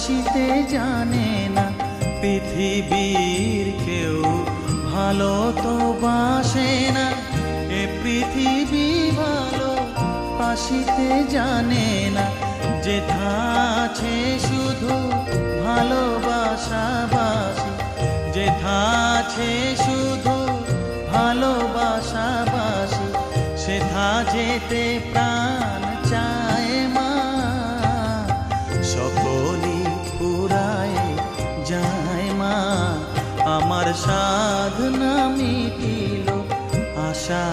আসিতে জানে না। পৃথিবীর কেউ ভালো তো বাসে না, এ পৃথিবী ভালো আসিতে জানে না। যেথা আছে শুধু ভালোবাসাবাসি, যেথা আছে শুধু ভালোবাসাবাসি, সেথা যেতে প্রাণ চায় মা। সকলই ফুরায় যায় মা, আমার সাধনা মিটিল, আশা